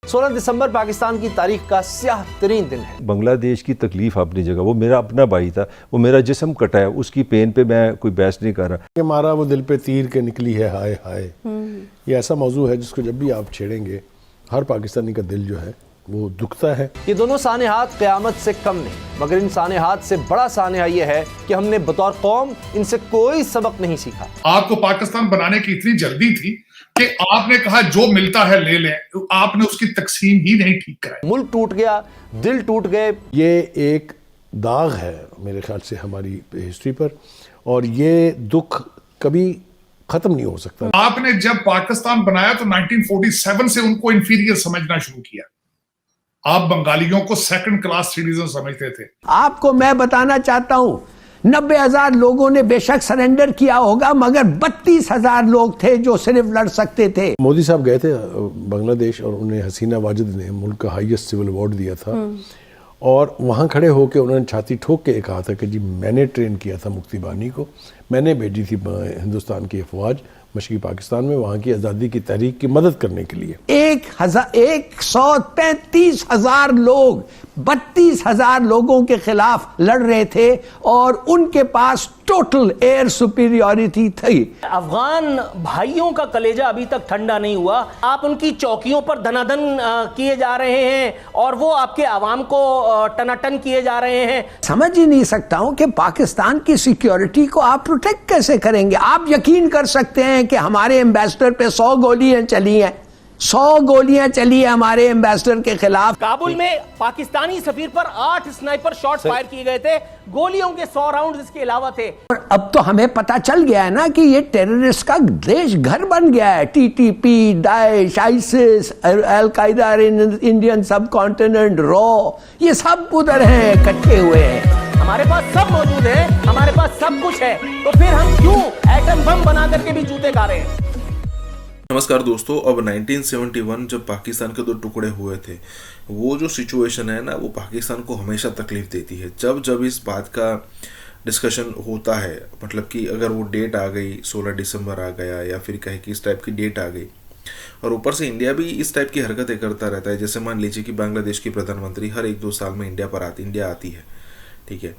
16 दिसंबर पाकिस्तान की तारीख का स्याह तरीन दिन है। बांग्लादेश की तकलीफ अपनी जगह, वो मेरा अपना भाई था, वो मेरा जिस्म कटा है, उसकी पेन पे मैं कोई बहस नहीं कर रहा। मारा वो दिल पे तीर के निकली है हाय हाय, ये ऐसा मौजू है जिसको जब भी आप छेड़ेंगे हर पाकिस्तानी का दिल जो है वो दुखता है। ये दोनों सानेहात क़यामत से कम नहीं, मगर इन सानेहात से बड़ा सानेहा ये है कि हमने बतौर कौम इनसे कोई सबक नहीं सीखा। आपको पाकिस्तान बनाने की इतनी जल्दी थी कि आपने कहा जो मिलता है ले लें, आपने उसकी तकसीम ही नहीं ठीक कराई। मुल्क टूट गया, दिल टूट गए। ये एक दाग है मेरे ख्याल से हमारी हिस्ट्री पर, और ये दुख कभी खत्म नहीं हो सकता। आपने जब पाकिस्तान बनाया तो 1947 से उनको इंफीरियर समझना शुरू किया। आप बंगालियों को सेकंड क्लास सिटीजन समझते थे। आपको मैं बताना चाहता हूं, 90,000 लोगों ने बेशक सरेंडर किया होगा, मगर 32,000 लोग थे जो सिर्फ लड़ सकते थे। मोदी साहब गए थे बांग्लादेश और उन्हें हसीना वाजिद ने मुल्क का हाईएस्ट सिविल अवार्ड दिया था, और वहाँ खड़े होकर उन्होंने छाती ठोक के कहा था कि जी मैंने ट्रेन किया था मुक्ति बानी को, मैंने भेजी थी हिंदुस्तान की अफवाज मशरक़ी पाकिस्तान में वहाँ की आज़ादी की तहरीक की मदद करने के लिए। 135,000 लोग 32,000 लोगों के खिलाफ लड़ रहे थे, और उनके पास टोटल एयर सुपीरियरिटी थी। अफगान भाइयों का कलेजा अभी तक ठंडा नहीं हुआ। आप उनकी चौकियों पर धनाधन किए जा रहे हैं और वो आपके आवाम को टनाटन किए जा रहे हैं। समझ ही नहीं सकता हूं कि पाकिस्तान की सिक्योरिटी को आप प्रोटेक्ट कैसे करेंगे। आप यकीन कर सकते हैं कि हमारे एम्बेसडर पे 100 गोलियां चली हैं, 100 गोलियां चली है हमारे एम्बेसडर के खिलाफ। काबुल में पाकिस्तानी सफीर पर 8 स्नाइपर शॉट फायर किए गए थे, गोलियों के 100 राउंड इसके अलावा थे। और अब तो हमें पता चल गया है ना कि ये टेररिस्ट का देश घर बन गया है। TTP, Daesh, ISIS, al Qaeda, Indian सब कॉन्टिनेंट, रॉ, ये सब उधर हैं, इकट्ठे हुए हैं। हमारे पास सब मौजूद है, हमारे पास सब कुछ है, तो फिर हम क्यों एटम बम बना करके भी जूते खा रहे हैं। नमस्कार दोस्तों, अब 1971 जब पाकिस्तान के दो टुकड़े हुए थे, वो जो सिचुएशन है ना, वो पाकिस्तान को हमेशा तकलीफ देती है। जब जब इस बात का डिस्कशन होता है, मतलब कि अगर वो डेट आ गई, 16 दिसंबर आ गया, या फिर कहे कि इस टाइप की डेट आ गई, और ऊपर से इंडिया भी इस टाइप की हरकतें करता रहता है। जैसे मान लीजिए कि बांग्लादेश की प्रधानमंत्री हर 1-2 साल में इंडिया आती है, ठीक है।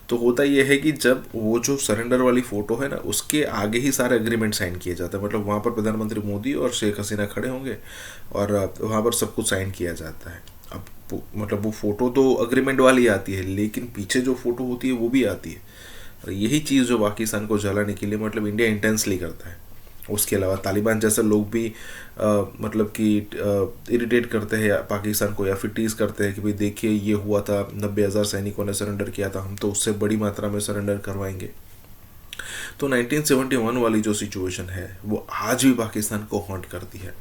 तो होता यह है कि जब वो जो सरेंडर वाली फ़ोटो है ना, उसके आगे ही सारे एग्रीमेंट साइन किए जाते हैं। मतलब वहाँ पर प्रधानमंत्री मोदी और शेख हसीना खड़े होंगे और वहाँ पर सब कुछ साइन किया जाता है। अब मतलब वो फ़ोटो तो अग्रीमेंट वाली आती है, लेकिन पीछे जो फ़ोटो होती है वो भी आती है। और यही चीज़ जो पाकिस्तान को जलाने के लिए मतलब इंडिया इंटेंसली करता है। उसके अलावा तालिबान जैसे लोग भी मतलब कि इरिटेट करते हैं पाकिस्तान को, या फिर टीज़ करते हैं कि भाई देखिए ये हुआ था, 90,000 सैनिकों ने सरेंडर किया था, हम तो उससे बड़ी मात्रा में सरेंडर करवाएंगे। तो 1971 वाली जो सिचुएशन है वो आज भी पाकिस्तान को हॉन्ट करती है।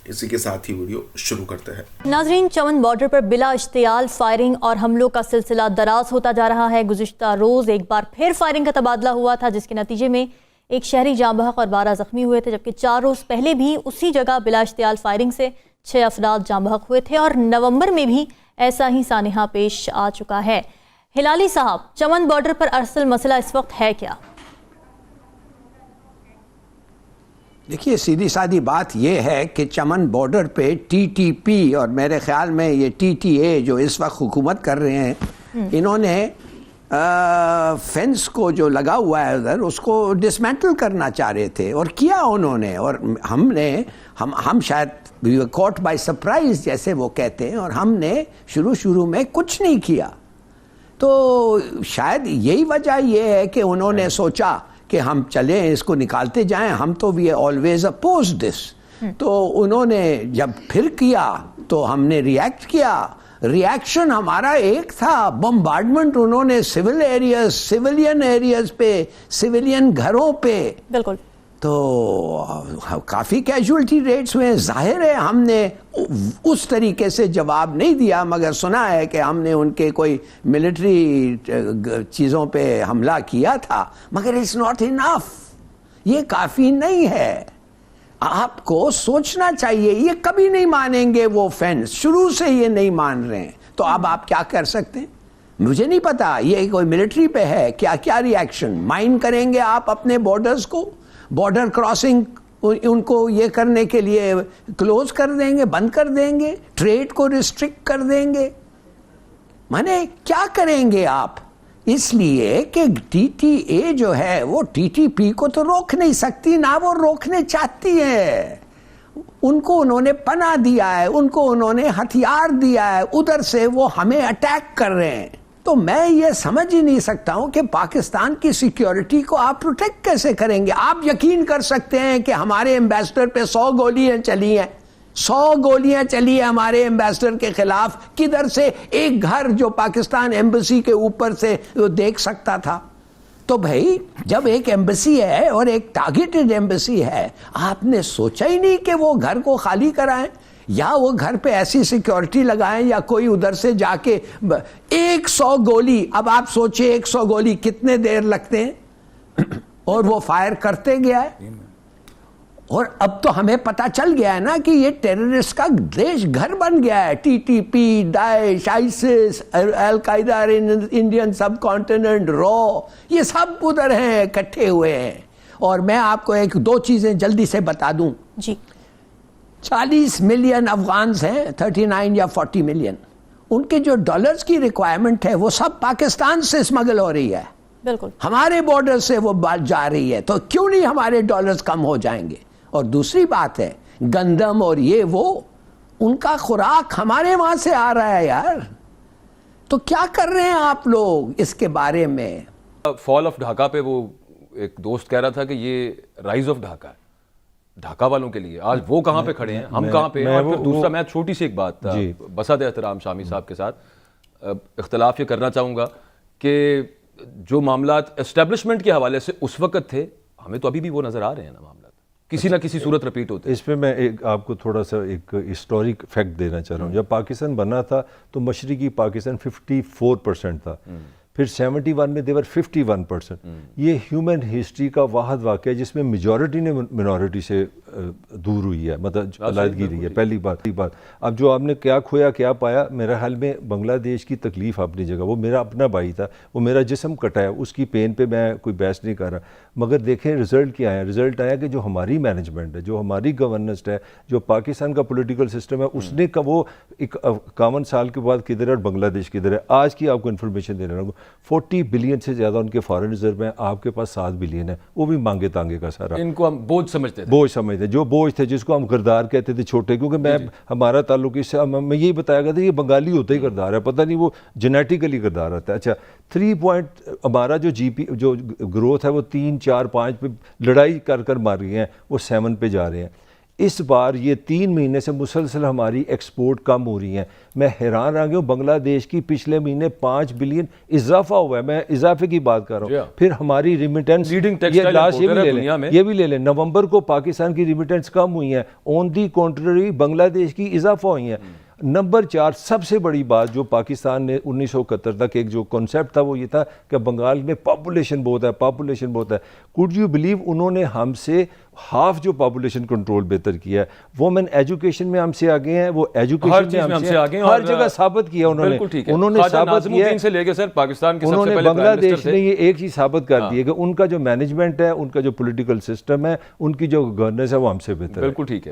इसी के साथ ही वीडियो शुरू करते हैं। नाजरीन, चमन बॉर्डर पर बिला इश्तियाल फायरिंग और हमलों का सिलसिला दराज होता जा रहा है। गुज़िश्ता रोज़ एक बार फिर फायरिंग का तबादला हुआ था, जिसके नतीजे में एक शहरी जाँ बहक और 12 ज़ख्मी हुए थे, जबकि 4 रोज़ पहले भी उसी जगह बिला इश्तियाल फायरिंग से 6 अफराद जाँ बहक हुए थे, और नवंबर में भी ऐसा ही सानेहा पेश आ चुका है। हिलाली साहब, चमन बॉर्डर पर असल मसला इस वक्त है क्या? देखिए, सीधी सादी बात यह है कि चमन बॉर्डर पे टीटीपी और मेरे ख्याल में ये टीटीए जो इस वक्त हुकूमत कर रहे हैं, इन्होंने फेंस को जो लगा हुआ है उधर, उसको डिसमेंटल करना चाह रहे थे, और किया उन्होंने। और हम शायद कॉट बाय सरप्राइज जैसे वो कहते हैं, और हमने शुरू में कुछ नहीं किया। तो शायद यही वजह ये है कि उन्होंने सोचा कि हम चलें, इसको निकालते जाएं, हम तो वी ऑलवेज अपोज दिस। तो उन्होंने जब फिर किया तो हमने रिएक्ट किया। रिएक्शन हमारा एक था, बम्बार्डमेंट उन्होंने सिविल एरियाज, सिविलियन एरियाज पे, सिविलियन घरों पे, बिल्कुल। तो काफ़ी कैजुअल्टी रेट्स हुए। जाहिर है हमने उस तरीके से जवाब नहीं दिया, मगर सुना है कि हमने उनके कोई मिलिट्री चीज़ों पे हमला किया था, मगर इट्स नॉट इनफ। ये काफ़ी नहीं है। आपको सोचना चाहिए, ये कभी नहीं मानेंगे वो फेंस, शुरू से ये नहीं मान रहे हैं। तो अब आप क्या कर सकते हैं? मुझे नहीं पता, ये कोई मिलिट्री पे है, क्या क्या रिएक्शन, माइन करेंगे आप अपने बॉर्डर्स को, बॉर्डर क्रॉसिंग उनको ये करने के लिए क्लोज कर देंगे, बंद कर देंगे, ट्रेड को रिस्ट्रिक्ट कर देंगे। माने क्या करेंगे आप? इसलिए कि टीटीए जो है वो टीटीपी को तो रोक नहीं सकती, ना वो रोकने चाहती है। उनको उन्होंने पनाह दिया है, उनको उन्होंने हथियार दिया है, उधर से वो हमें अटैक कर रहे हैं। तो मैं ये समझ ही नहीं सकता हूं कि पाकिस्तान की सिक्योरिटी को आप प्रोटेक्ट कैसे करेंगे। आप यकीन कर सकते हैं कि हमारे एम्बेसडर पे 100 गोलियां चली हैं, 100 गोलियां चली है हमारे एम्बेसडर के खिलाफ। किधर से? एक घर जो पाकिस्तान एम्बेसी के ऊपर से वो देख सकता था। तो भाई जब एक एम्बेसी है और एक टारगेटेड एम्बेसी है, आपने सोचा ही नहीं कि वो घर को खाली कराएं या वो घर पे ऐसी सिक्योरिटी लगाएं या कोई उधर से जाके 100 गोली। अब आप सोचिए 100 गोली कितने देर लगते हैं और वो फायर करते गया है। और अब तो हमें पता चल गया है ना कि ये टेररिस्ट का देश घर बन गया है। TTP, Daesh, ISIS, al Qaeda, Indian सब कॉन्टिनेंट, रॉ, ये सब उधर हैं, इकट्ठे हुए हैं। और मैं आपको एक दो चीजें जल्दी से बता दूं जी। 40 मिलियन अफगान्स हैं, 39 या 40 मिलियन। उनके जो डॉलर्स की रिक्वायरमेंट है वो सब पाकिस्तान से स्मगल हो रही है, बिल्कुल हमारे बॉर्डर से वो जा रही है। तो क्यों नहीं हमारे डॉलर्स कम हो जाएंगे? और दूसरी बात है गंदम और ये वो, उनका खुराक हमारे वहां से आ रहा है यार। तो क्या कर रहे हैं आप लोग इसके बारे में? फॉल ऑफ ढाका पे वो एक दोस्त कह रहा था कि ये राइज ऑफ ढाका है ढाका वालों के लिए। आज वो कहाँ पे खड़े हैं, हम कहाँ पे हैं? और फिर दूसरा, मैं छोटी सी एक बात बसद एहतराम शामी साहब के साथ इख्तलाफ ये करना चाहूँगा कि जो मामलात एस्टेब्लिशमेंट के हवाले से उस वक्त थे, हमें तो अभी भी वो नज़र आ रहे हैं ना, मामला किसी ना किसी सूरत रिपीट होते हैं। इस पे मैं एक आपको थोड़ा सा एक हिस्टोरिक फैक्ट देना चाह रहा हूँ। जब पाकिस्तान बना था तो मशरिकी पाकिस्तान 54% था, फिर 71 में देवर 51%। ये ह्यूमन हिस्ट्री का वाहद वाक़या है जिसमें मेजॉरिटी ने मिनॉरिटी से दूर हुई है, मतलब अलादगी रही है। पहली बात। अब जो आपने क्या खोया क्या पाया, मेरे ख्याल में बांग्लादेश की तकलीफ़ अपनी जगह, वो मेरा अपना भाई था, वो मेरा जिस्म कटा है, उसकी पेन पे मैं कोई बहस नहीं कर रहा। मगर देखें रिज़ल्ट क्या आया। रिज़ल्ट आया कि जो हमारी मैनेजमेंट है, जो हमारी गवर्नेंस है, जो पाकिस्तान का पॉलिटिकल सिस्टम है, उसने का वो 51 साल के बाद किधर है और बांग्लादेश किधर है। आज की आपको इन्फॉर्मेशन दे रहा हूँ, 40 बिलियन से ज़्यादा उनके फॉरेन रिजर्व हैं, आपके पास 7 बिलियन है, वो भी मांगे तांगे का सारा। इनको हम बोझ समझते थे, जो बोझ थे, जिसको हम किरदार कहते थे छोटे, क्योंकि मैं हमारा ताल्लुक इससे मैं यही बताया गया था ये बंगाली होता ही किरदार है, पता नहीं वो जेनेटिकली किरदार आता है। अच्छा 3 पॉइंट हमारा जो जीपी जो ग्रोथ है वो 3, 4, 5 पे लड़ाई कर मार गए हैं, वो 7 पे जा रहे हैं। इस बार ये 3 महीने से मुसलसल हमारी एक्सपोर्ट कम हो रही हैं। मैं हैरान रह गया हूँ, बांग्लादेश की पिछले महीने 5 बिलियन इजाफा हुआ है। मैं इजाफे की बात कर रहा हूँ। फिर हमारी रिमिटेंस, ये भी ले लें, नवंबर को पाकिस्तान की रिमिटेंस कम हुई हैं, ऑन दी कॉन्ट्ररी बांग्लादेश की इजाफा हुई हैं। नंबर 4 सबसे बड़ी बात जो पाकिस्तान ने 1971 तक एक जो कॉन्सेप्ट था वो ये था कि बंगाल में पॉपुलेशन बहुत है। कुड यू बिलीव उन्होंने हमसे हाफ जो पॉपुलेशन कंट्रोल बेहतर किया है। वुमेन एजुकेशन में हमसे आगे हैं, वो एजुकेशन में हमसे आगे हैं, हर जगह साबित किया उन्होंने साबित किया से लेके सर पाकिस्तान के उन्होंने बांग्लादेश ने ये एक चीज साबित कर दी है कि उनका जो मैनेजमेंट है, उनका जो पॉलिटिकल सिस्टम है, उनकी जो गवर्नेंस है वो हमसे बेहतर है। बिल्कुल ठीक है।